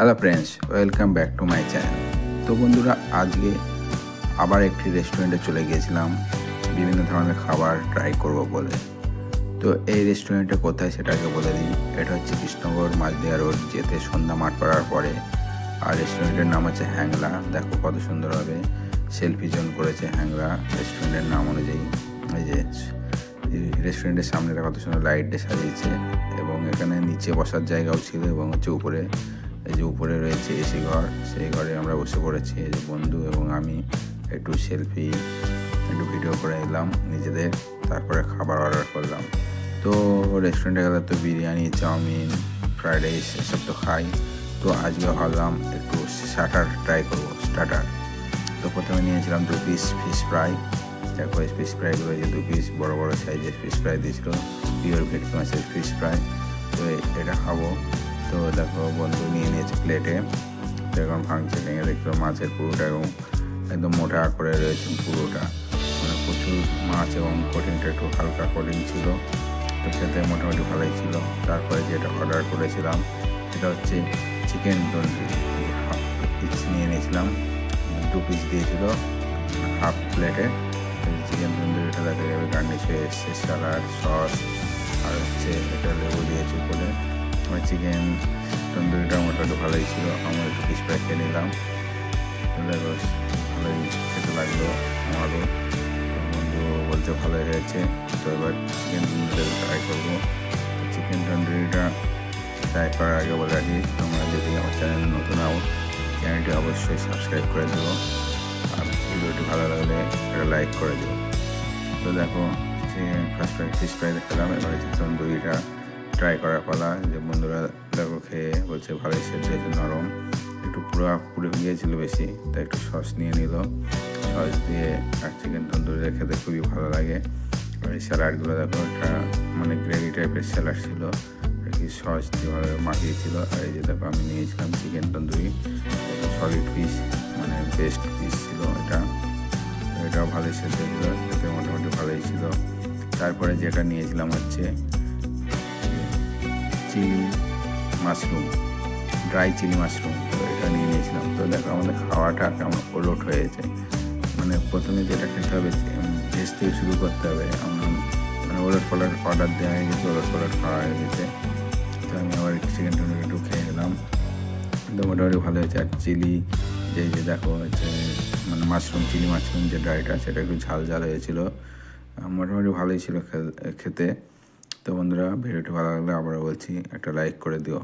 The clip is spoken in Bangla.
Hello friends, welcome back to my channel. তো বন্ধুরা, আজকে আবার একটি রেস্টুরেন্টে চলে গিয়েছিলাম বিভিন্ন ধরনের খাবার ট্রাই করব বলে। তো এই রেস্টুরেন্টটা কোথায় সেটাকে বলে দিই। এটা হচ্ছে কৃষ্ণনগর মাঝদিয়া রোড যেতে সন্ধ্যা মাঠ পাড়ার পরে। আর রেস্টুরেন্টের নাম হচ্ছে হ্যাংলা। দেখো কত সুন্দরভাবে সেলফি জোন করেছে হ্যাংলা রেস্টুরেন্টের নাম অনুযায়ী। এই যে রেস্টুরেন্টের সামনেটা কত সুন্দর লাইট দিয়ে সাজিয়েছে, এবং এখানে নিচে বসার জায়গাও ছিল, এবং হচ্ছে উপরে এই যে উপরে রয়েছে এসি ঘর, সেই ঘরে আমরা বসে পড়েছি। এই যে বন্ধু এবং আমি একটু সেলফি একটু ভিডিও করে নিলাম নিজেদের, তারপরে খাবার অর্ডার করলাম। তো রেস্টুরেন্টে গেলে তো বিরিয়ানি, চাউমিন, ফ্রাইড রাইস এসব তো খাই। তো আজকে ভাবলাম একটু স্টার্টার ট্রাই করবো। স্টার্টার তো প্রথমে নিয়েছিলাম 2 পিস ফিশ ফ্রাই। দেখো এই ফিশ ফ্রাইগুলো যে 2 পিস বড় বড় সাইজের ফিশ ফ্রাই দিয়েছিল, পিওর ভেটকি মাছের ফিশ ফ্রাই। তো এটা খাবো। তো দেখো বন্ধু নিয়ে নিয়েছে প্লেটে। তো এখন ভাঙছে ভেঙে দেখলো মাছের পুরোটা, এবং একদম মোটা করে রয়েছে পুরোটা, মানে প্রচুর মাছ, এবং কোটিংটা একটু হালকা কোটিং ছিল। তো খেতে মোটামুটি ভালোই ছিল। তারপরে যেটা অর্ডার করেছিলাম সেটা হচ্ছে চিকেন তন্দুরি। পিস নিয়ে নিয়েছিলাম, 2 পিস দিয়েছিল হাফ প্লেটে। চিকেন তন্দুরিটা দেখা যাবে গার্নিশ হয়ে এসছে, স্যালাড, সস, আর হচ্ছে এটা লেবু দিয়েছে উপরে। আমার চিকেন তন্দুরিটা মোটামুটি ভালোই ছিল। আমরা একটু পিস ফ্রাই খেয়ে নিলাম। তো দেখো ভালোই খেতে লাগলো আমারও। বন্ধু বলতে ভালোই হয়েছে। তো এবার চিকেন তন্দুরিটা ট্রাই করবো। চিকেন তন্দুরিটা ট্রাই করার আগে বলে রাখি, তোমরা যদি আমার চ্যানেলে নতুন হও, চ্যানেলটি অবশ্যই সাবস্ক্রাইব করে দেবো, আর ভিডিওটি ভালো লাগলে একটা লাইক করে দেবো। তো দেখো ফার্স্ট ফিশ ফ্রাই খেলাম, এবার তন্দুরিটা ট্রাই করার পালা। যে বন্ধুরা দেখো খেয়ে বলছে ভালোই সেদ্ধ হয়েছে, নরম, একটু পুড়ে গিয়েছিল বেশি, তাই একটু সস নিয়ে নিল। সস দিয়ে আর চিকেন তন্দুরিটা খেতে খুবই ভালো লাগে। আর এই স্যালাডগুলো দেখো, একটা মানে গ্রেভি টাইপের স্যালাড ছিল, কি সস দিয়ে ভালো মাখিয়েছিল। আর এই যে দেখো আমি নিয়েছিলাম চিকেন তন্দুরি, সলিড পিস, মানে বেস্ট পিস ছিল এটাও ভালোই সেদ্ধ ছিল, খেতে মোটামুটি ভালোই ছিল। তারপরে যেটা নিয়েছিলাম হচ্ছে chilli mushroom, dry chilli mushroom. তো এটা নিয়ে নিয়েছিলাম। তো দেখো আমাদের খাওয়াটা কেমন ওলট হয়েছে, মানে প্রথমে যেটা খেতে হবে ভেজ থেকে শুরু করতে হবে। মানে ওলট পালট অর্ডার দেওয়া হয়ে গেছে, ওলট পালট খাওয়া হয়ে গেছে। তো আমি আবার চিকেন টমেটো একটু খেয়ে নিলাম। তো মোটামুটি ভালো হয়েছে। আর চিলি যে দেখো হচ্ছে মানে মাশরুম, চিলি মাশরুম যে ড্রাইটা, সেটা একটু ঝাল ঝাল হয়েছিল, মোটামুটি ভালোই ছিল খেতে। তো বন্ধুরা, ভিডিওটি ভালো লাগলে আবারও বলছি একটা লাইক করে দিও।